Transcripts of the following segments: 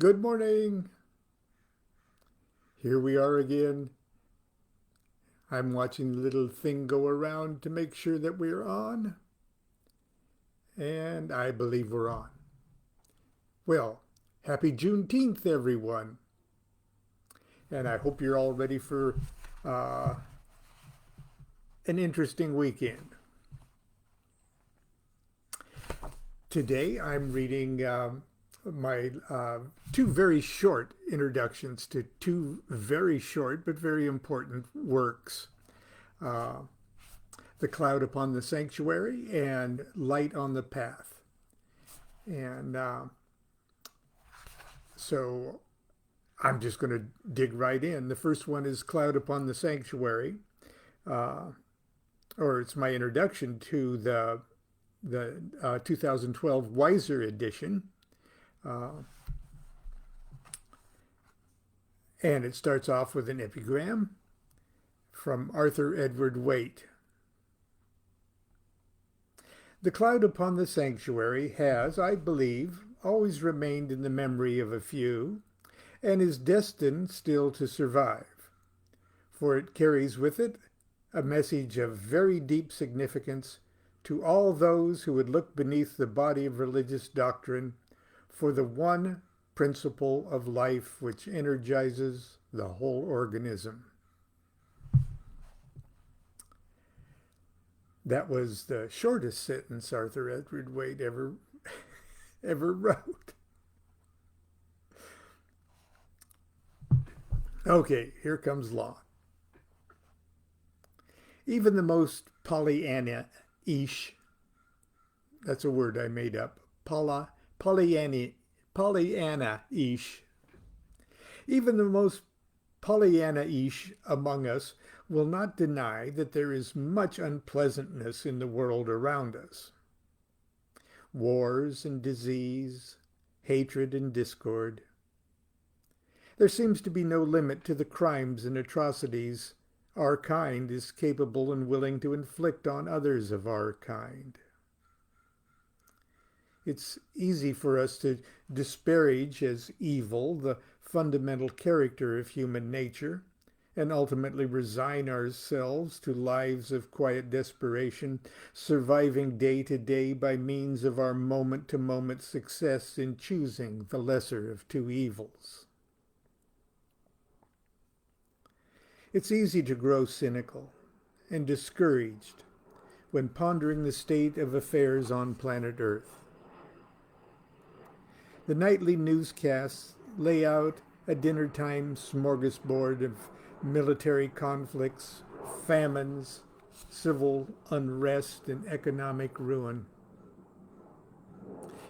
Good morning. Here we are again. I'm watching the little thing go around to make sure that we're on, and I believe we're on. Well, happy Juneteenth, everyone. And I hope you're all ready for uh, an interesting weekend. Today I'm reading my two very short introductions to two very short but very important works. Uh, The Cloud Upon the Sanctuary and Light on the Path. And so I'm just going to dig right in. The first one is Cloud Upon the Sanctuary, uh, or it's my introduction to the 2012 Weiser edition. Uh, and it starts off with an epigram from Arthur Edward Waite. The cloud upon the sanctuary has, I believe, always remained in the memory of a few, and is destined still to survive, for it carries with it a message of very deep significance to all those who would look beneath the body of religious doctrine for the one principle of life which energizes the whole organism. That was the shortest sentence Arthur Edward Waite ever wrote. Okay, here comes Lon. Even the most Pollyanna-ish, that's a word I made up, Pollyanna-ish, even the most Pollyanna-ish among us will not deny that there is much unpleasantness in the world around us. Wars and disease, hatred and discord. There seems to be no limit to the crimes and atrocities our kind is capable and willing to inflict on others of our kind. It's easy for us to disparage as evil the fundamental character of human nature and ultimately resign ourselves to lives of quiet desperation, surviving day to day by means of our moment-to-moment success in choosing the lesser of two evils. It's easy to grow cynical and discouraged when pondering the state of affairs on planet Earth. The nightly newscasts lay out a dinner-time smorgasbord of military conflicts, famines, civil unrest, and economic ruin.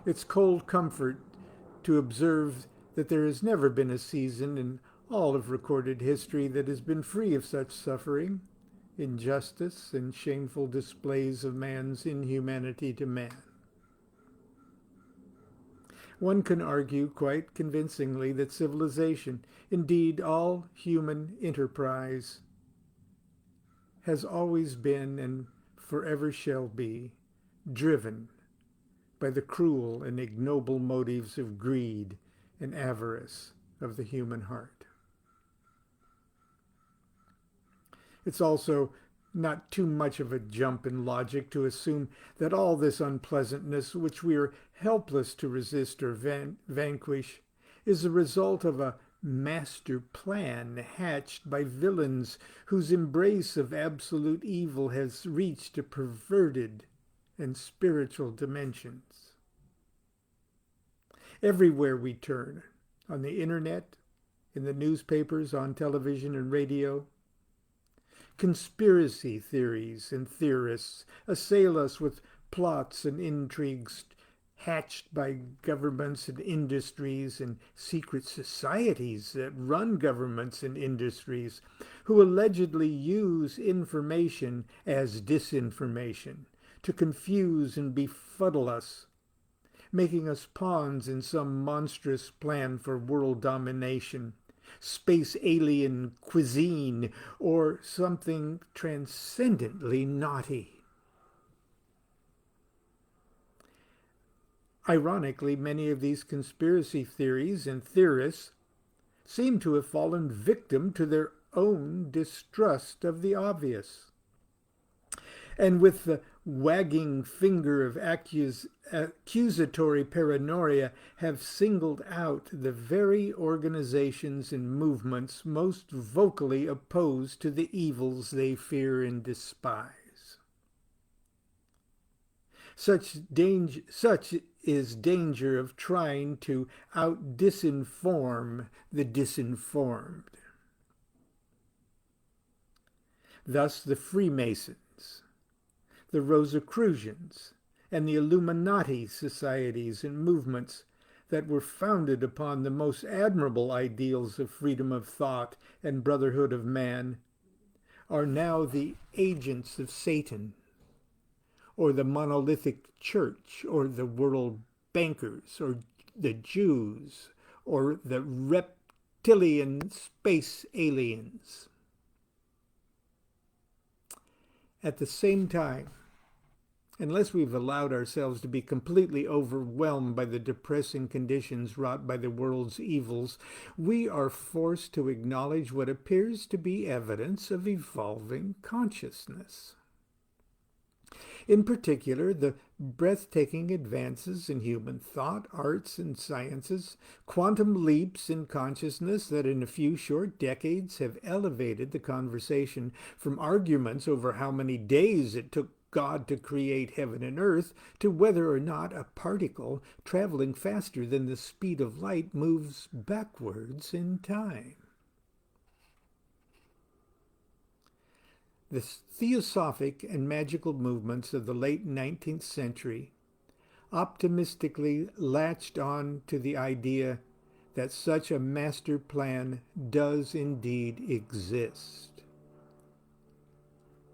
It's cold comfort to observe that there has never been a season in all of recorded history that has been free of such suffering, injustice, and shameful displays of man's inhumanity to man. One can argue quite convincingly that civilization, indeed all human enterprise, has always been and forever shall be driven by the cruel and ignoble motives of greed and avarice of the human heart. It's also not too much of a jump in logic to assume that all this unpleasantness, which we are helpless to resist or vanquish, is the result of a master plan hatched by villains whose embrace of absolute evil has reached a perverted and spiritual dimensions. Everywhere we turn, on the internet, in the newspapers, on television and radio, conspiracy theories and theorists assail us with plots and intrigues hatched by governments and industries and secret societies that run governments and industries who allegedly use information as disinformation to confuse and befuddle us, making us pawns in some monstrous plan for world domination, space alien cuisine, or something transcendently naughty. Ironically, many of these conspiracy theories and theorists seem to have fallen victim to their own distrust of the obvious. And with the wagging finger of accusatory paranoia, have singled out the very organizations and movements most vocally opposed to the evils they fear and despise. Such is danger of trying to out-disinform the disinformed. Thus the Freemasons, the Rosicrucians, and the Illuminati societies and movements that were founded upon the most admirable ideals of freedom of thought and brotherhood of man are now the agents of Satan, or the monolithic church, or the world bankers, or the Jews, or the reptilian space aliens. At the same time, unless we've allowed ourselves to be completely overwhelmed by the depressing conditions wrought by the world's evils, we are forced to acknowledge what appears to be evidence of evolving consciousness. In particular, the breathtaking advances in human thought, arts, and sciences, quantum leaps in consciousness that in a few short decades have elevated the conversation from arguments over how many days it took God to create heaven and earth to whether or not a particle traveling faster than the speed of light moves backwards in time. The theosophic and magical movements of the late 19th century optimistically latched on to the idea that such a master plan does indeed exist,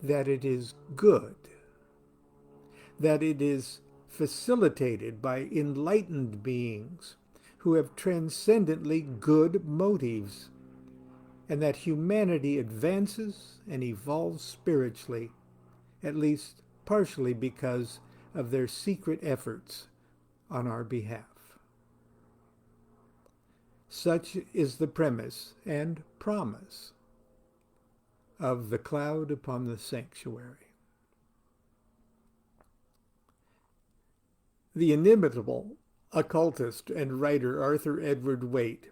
that it is good, that it is facilitated by enlightened beings who have transcendently good motives, and that humanity advances and evolves spiritually, at least partially because of their secret efforts on our behalf. Such is the premise and promise of The Cloud Upon the Sanctuary. The inimitable occultist and writer Arthur Edward Waite,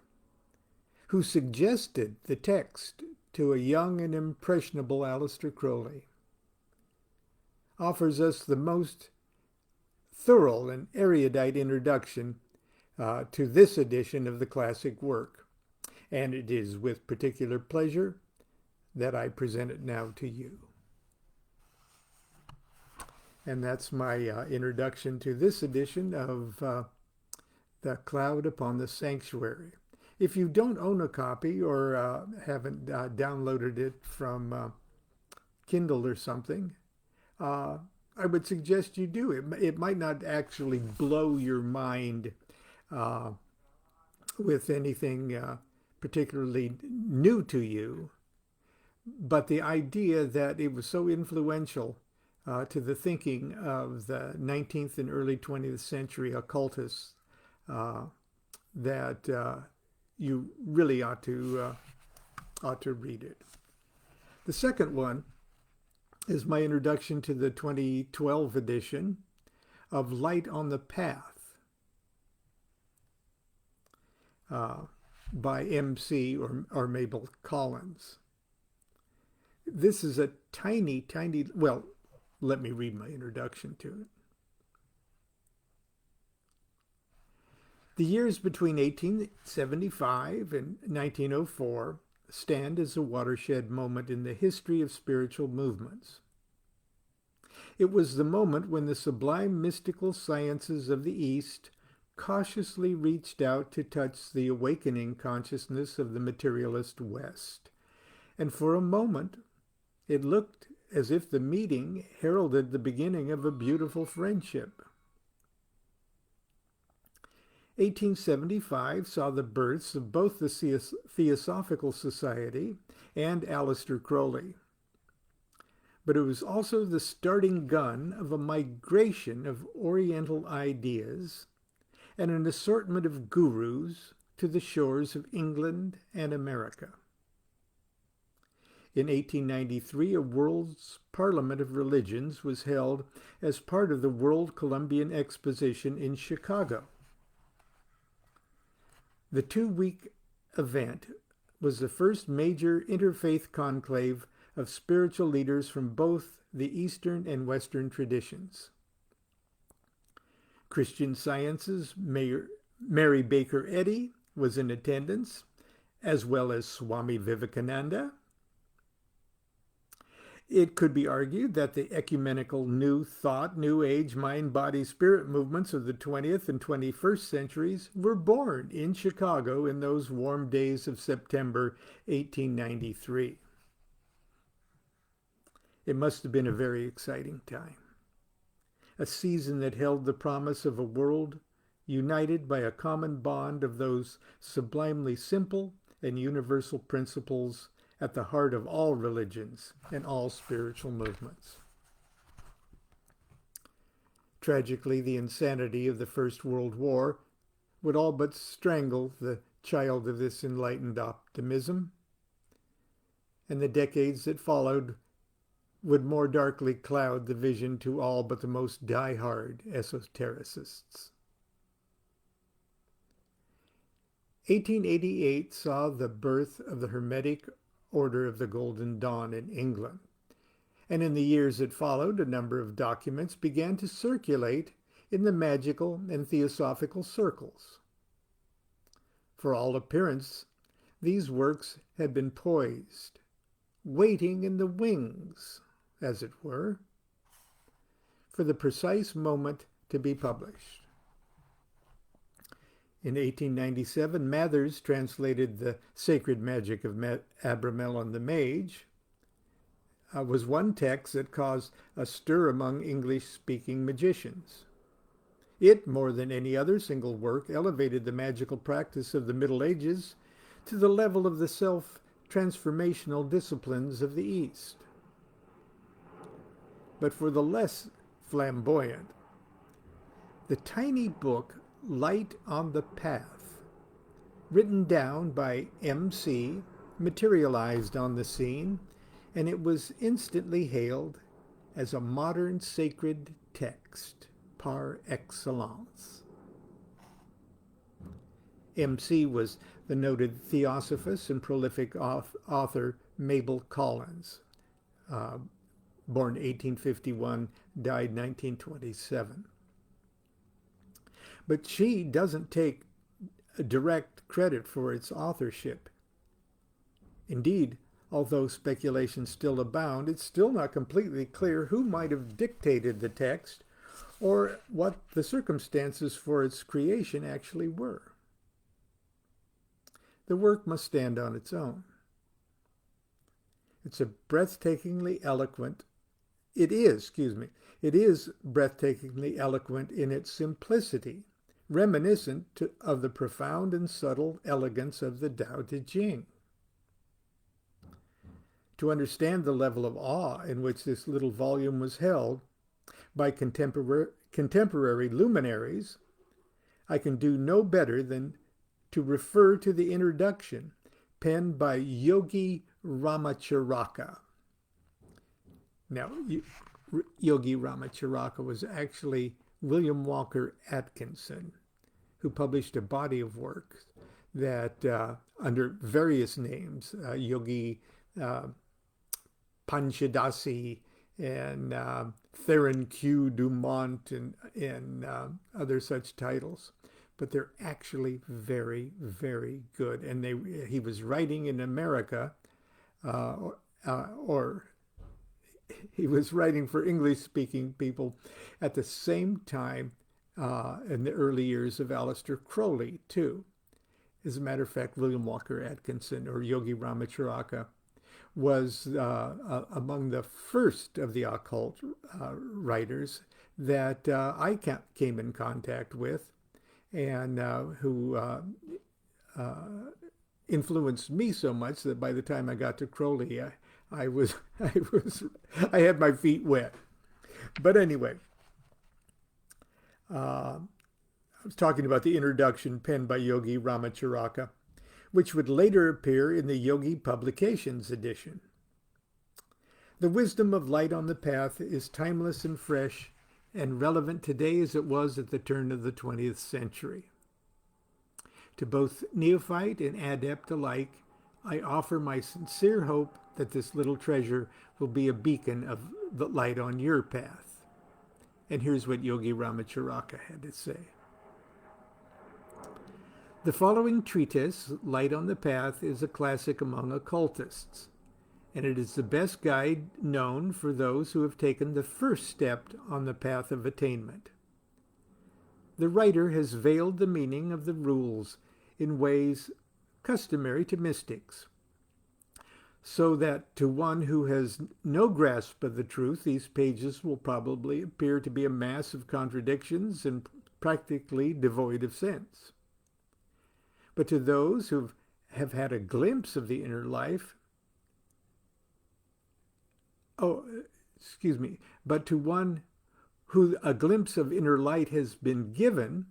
who suggested the text to a young and impressionable Aleister Crowley, offers us the most thorough and erudite introduction to this edition of the classic work, and it is with particular pleasure that I present it now to you. And that's my introduction to this edition of The Cloud Upon the Sanctuary. If you don't own a copy or haven't downloaded it from Kindle or something, I would suggest you do. It might not actually blow your mind with anything particularly new to you, but the idea that it was so influential to the thinking of the 19th and early 20th century occultists that you really ought to read it. The second one is my introduction to the 2012 edition of Light on the Path by MC or Mabel Collins. This is a tiny, well, let me read my introduction to it. The years between 1875 and 1904 stand as a watershed moment in the history of spiritual movements. It was the moment when the sublime mystical sciences of the East cautiously reached out to touch the awakening consciousness of the materialist West. And for a moment, it looked as if the meeting heralded the beginning of a beautiful friendship. 1875 saw the births of both the Theosophical Society and Aleister Crowley. But it was also the starting gun of a migration of Oriental ideas and an assortment of gurus to the shores of England and America. In 1893, a World's Parliament of Religions was held as part of the World Columbian Exposition in Chicago. The 2-week event was the first major interfaith conclave of spiritual leaders from both the Eastern and Western traditions. Christian Science's Mary Baker Eddy was in attendance, as well as Swami Vivekananda. It could be argued that the ecumenical New Thought, New Age, Mind, Body, Spirit movements of the 20th and 21st centuries were born in Chicago in those warm days of September 1893. It must have been a very exciting time, a season that held the promise of a world united by a common bond of those sublimely simple and universal principles at the heart of all religions and all spiritual movements. Tragically, the insanity of the First World War would all but strangle the child of this enlightened optimism, and the decades that followed would more darkly cloud the vision to all but the most die-hard esotericists. 1888 saw the birth of the Hermetic Order of the Golden Dawn in England, and in the years that followed, a number of documents began to circulate in the magical and theosophical circles. For all appearance, these works had been poised, waiting in the wings, as it were, for the precise moment to be published. In 1897, Mathers translated The Sacred Magic of Abramelin the Mage. Was one text that caused a stir among English-speaking magicians. It, more than any other single work, elevated the magical practice of the Middle Ages to the level of the self-transformational disciplines of the East. But for the less flamboyant, the tiny book Light on the Path, written down by M.C., materialized on the scene, and it was instantly hailed as a modern sacred text par excellence. M.C. was the noted theosophist and prolific author Mabel Collins, born 1851, died 1927. But she doesn't take direct credit for its authorship. Indeed, although speculations still abound, it's still not completely clear who might have dictated the text or what the circumstances for its creation actually were. The work must stand on its own. It is breathtakingly eloquent in its simplicity, reminiscent of the profound and subtle elegance of the Tao Te Ching. To understand the level of awe in which this little volume was held by contemporary luminaries, I can do no better than to refer to the introduction penned by Yogi Ramacharaka. Now, Yogi Ramacharaka was actually William Walker Atkinson, who published a body of work that, under various names, Yogi Panchadasi and Theron Q. Dumont and other such titles. But they're actually very, very good. And he was writing in America, or he was writing for English-speaking people at the same time in the early years of Aleister Crowley, too. As a matter of fact, William Walker Atkinson, or Yogi Ramacharaka, was among the first of the occult writers that I came in contact with, and who influenced me so much that by the time I got to Crowley, I had my feet wet. But anyway, I was talking about the introduction penned by Yogi Ramacharaka, which would later appear in the Yogi Publications edition. The wisdom of Light on the Path is timeless and fresh and relevant today as it was at the turn of the 20th century. To both neophyte and adept alike, I offer my sincere hope that this little treasure will be a beacon of the light on your path. And here's what Yogi Ramacharaka had to say. The following treatise, Light on the Path, is a classic among occultists, and it is the best guide known for those who have taken the first step on the path of attainment. The writer has veiled the meaning of the rules in ways customary to mystics, so that to one who has no grasp of the truth, these pages will probably appear to be a mass of contradictions and practically devoid of sense. But to those who have had a glimpse of the inner life, but to one who a glimpse of inner light has been given,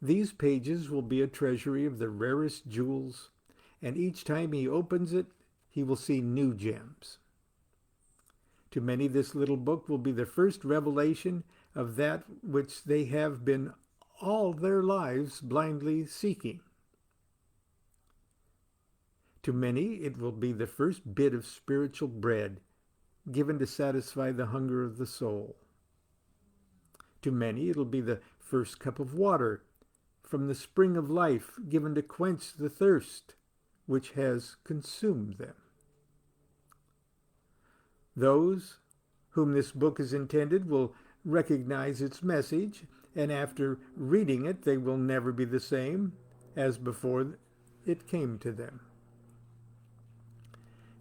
these pages will be a treasury of the rarest jewels, and each time he opens it, he will see new gems. To many, this little book will be the first revelation of that which they have been all their lives blindly seeking. To many, it will be the first bit of spiritual bread given to satisfy the hunger of the soul. To many, it'll be the first cup of water from the spring of life given to quench the thirst which has consumed them. Those whom this book is intended will recognize its message, and after reading it, they will never be the same as before it came to them.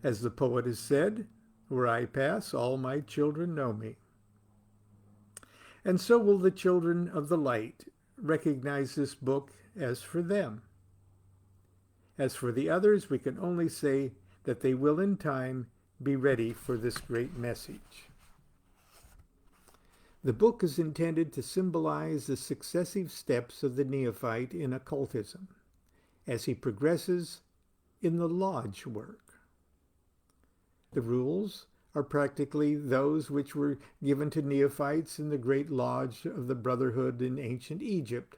As the poet has said, where I pass, all my children know me. And so will the children of the light recognize this book as for them. As for the others, we can only say that they will in time be ready for this great message. The book is intended to symbolize the successive steps of the neophyte in occultism as he progresses in the lodge work. The rules are practically those which were given to neophytes in the great lodge of the Brotherhood in ancient Egypt,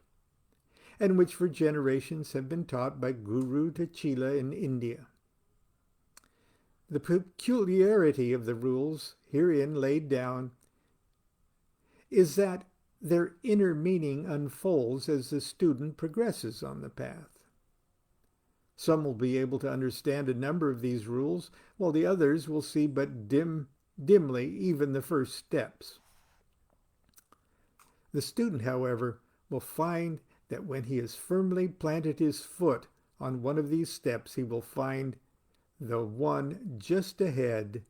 and which for generations have been taught by Guru Tachila in India. The peculiarity of the rules herein laid down is that their inner meaning unfolds as the student progresses on the path. Some will be able to understand a number of these rules, while the others will see but dimly even the first steps. The student, however, will find that when he has firmly planted his foot on one of these steps, he will find the one just ahead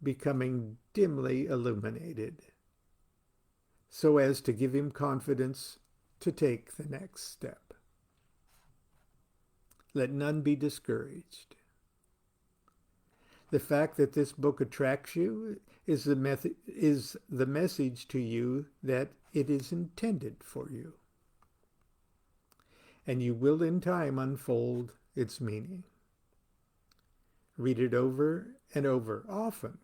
becoming dimly illuminated, so as to give him confidence to take the next step. Let none be discouraged. The fact that this book attracts you is the message to you that it is intended for you. And you will in time unfold its meaning. Read it over and over, often,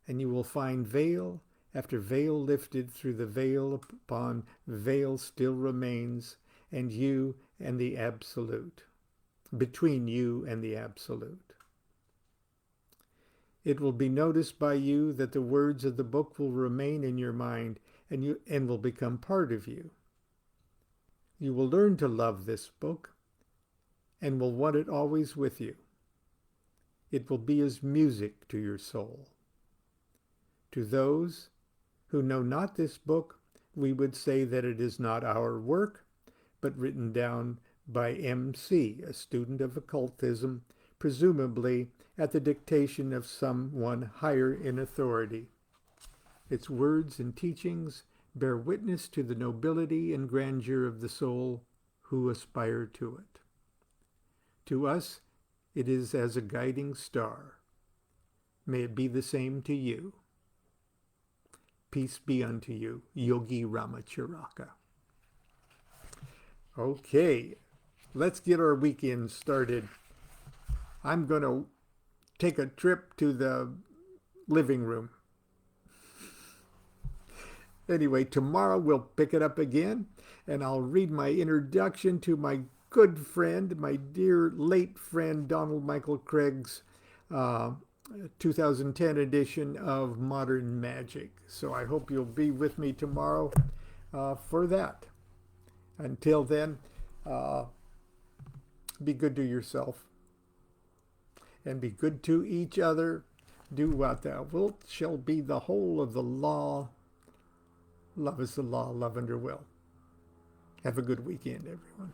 and you will find veil after veil lifted through the veil upon veil still remains, and you and the Absolute. Between you and the Absolute. It will be noticed by you that the words of the book will remain in your mind and will become part of you. You will learn to love this book and will want it always with you. It will be as music to your soul. To those who know not this book, we would say that it is not our work, but written down by M.C., a student of occultism, presumably at the dictation of someone higher in authority. Its words and teachings bear witness to the nobility and grandeur of the soul who aspire to it. To us, it is as a guiding star. May it be the same to you. Peace be unto you, Yogi Ramacharaka. Okay, let's get our weekend started. I'm going to take a trip to the living room. Anyway, tomorrow we'll pick it up again, and I'll read my introduction to my good friend, my dear late friend, Donald Michael Craig's uh, 2010 edition of Modern Magic. So I hope you'll be with me tomorrow for that. Until then, be good to yourself and be good to each other. Do what thou wilt shall be the whole of the law. Love is the law, love under will. Have a good weekend, everyone.